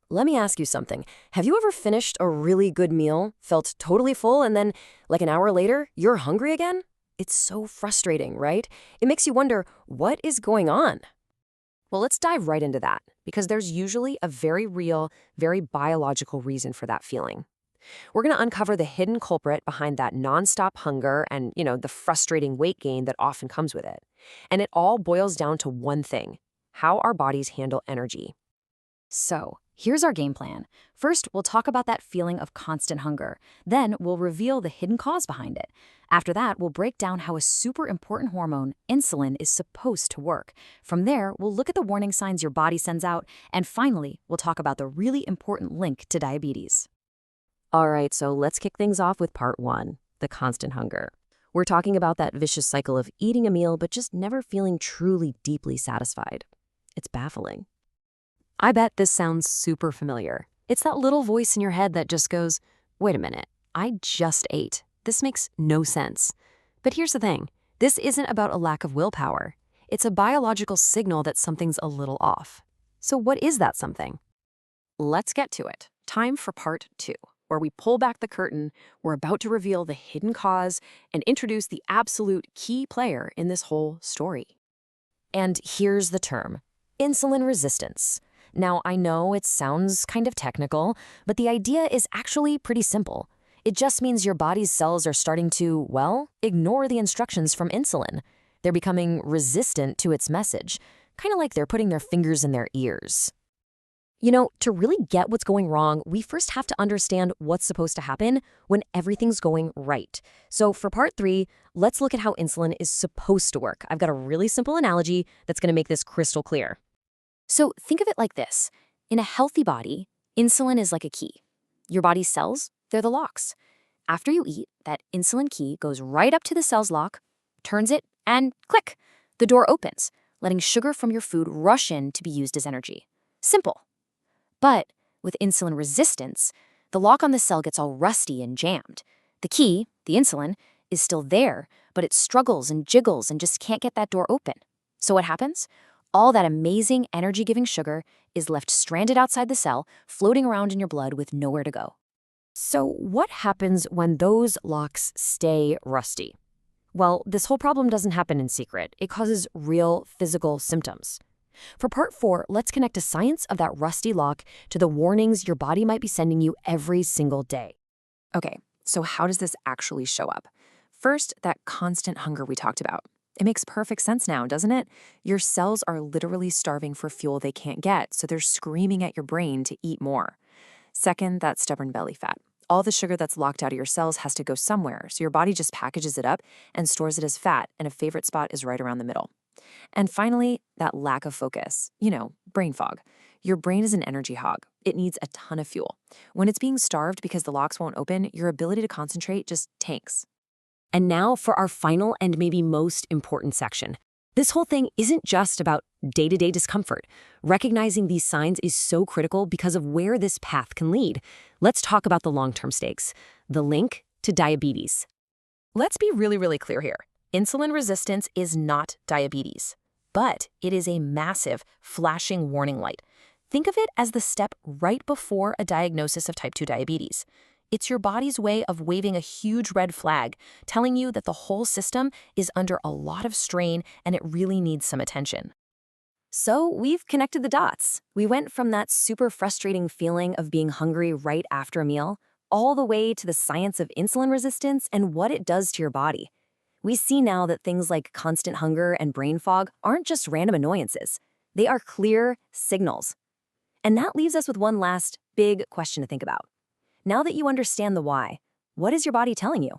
let me ask you something. Have you ever finished a really good meal, felt totally full, and then, like an hour later, you're hungry again? It's so frustrating, right? It makes you wonder, what is going on? Well, let's dive right into that, because there's usually a very real, very biological reason for that feeling. We're going to uncover the hidden culprit behind that nonstop hunger and, the frustrating weight gain that often comes with it. And it all boils down to one thing: how our bodies handle energy. So, here's our game plan. First, we'll talk about that feeling of constant hunger. Then, we'll reveal the hidden cause behind it. After that, we'll break down how a super important hormone, insulin, is supposed to work. From there, we'll look at the warning signs your body sends out. And finally, we'll talk about the really important link to diabetes. All right, so let's kick things off with part one, the constant hunger. We're talking about that vicious cycle of eating a meal but just never feeling truly deeply satisfied. It's baffling. I bet this sounds super familiar. It's that little voice in your head that just goes, wait a minute, I just ate. This makes no sense. But here's the thing. This isn't about a lack of willpower. It's a biological signal that something's a little off. So what is that something? Let's get to it. Time for part two, where we pull back the curtain. We're about to reveal the hidden cause and introduce the absolute key player in this whole story. And here's the term: insulin resistance. Now, I know it sounds kind of technical, but the idea is actually pretty simple. It just means your body's cells are starting to, well, ignore the instructions from insulin. They're becoming resistant to its message, kind of like they're putting their fingers in their ears. To really get what's going wrong, we first have to understand what's supposed to happen when everything's going right. So for part three, let's look at how insulin is supposed to work. I've got a really simple analogy that's going to make this crystal clear. So think of it like this. In a healthy body, insulin is like a key. Your body's cells, they're the locks. After you eat, that insulin key goes right up to the cell's lock, turns it, and click, the door opens, letting sugar from your food rush in to be used as energy. Simple. But with insulin resistance, the lock on the cell gets all rusty and jammed. The key, the insulin, is still there, but it struggles and jiggles and just can't get that door open. So what happens? All that amazing energy-giving sugar is left stranded outside the cell, floating around in your blood with nowhere to go. So what happens when those locks stay rusty? Well, this whole problem doesn't happen in secret. It causes real physical symptoms. For part four, let's connect the science of that rusty lock to the warnings your body might be sending you every single day. Okay, so how does this actually show up? First, that constant hunger we talked about. It makes perfect sense now, doesn't it? Your cells are literally starving for fuel they can't get, so they're screaming at your brain to eat more. Second, that stubborn belly fat. All the sugar that's locked out of your cells has to go somewhere, so your body just packages it up and stores it as fat, and a favorite spot is right around the middle. And finally, that lack of focus. Brain fog. Your brain is an energy hog. It needs a ton of fuel. When it's being starved because the locks won't open, your ability to concentrate just tanks. And now for our final and maybe most important section. This whole thing isn't just about day-to-day discomfort. Recognizing these signs is so critical because of where this path can lead. Let's talk about the long-term stakes, the link to diabetes. Let's be really, really clear here. Insulin resistance is not diabetes, but it is a massive, flashing warning light. Think of it as the step right before a diagnosis of type 2 diabetes. It's your body's way of waving a huge red flag, telling you that the whole system is under a lot of strain and it really needs some attention. So we've connected the dots. We went from that super frustrating feeling of being hungry right after a meal, all the way to the science of insulin resistance and what it does to your body. We see now that things like constant hunger and brain fog aren't just random annoyances. They are clear signals. And that leaves us with one last big question to think about. Now that you understand the why, what is your body telling you?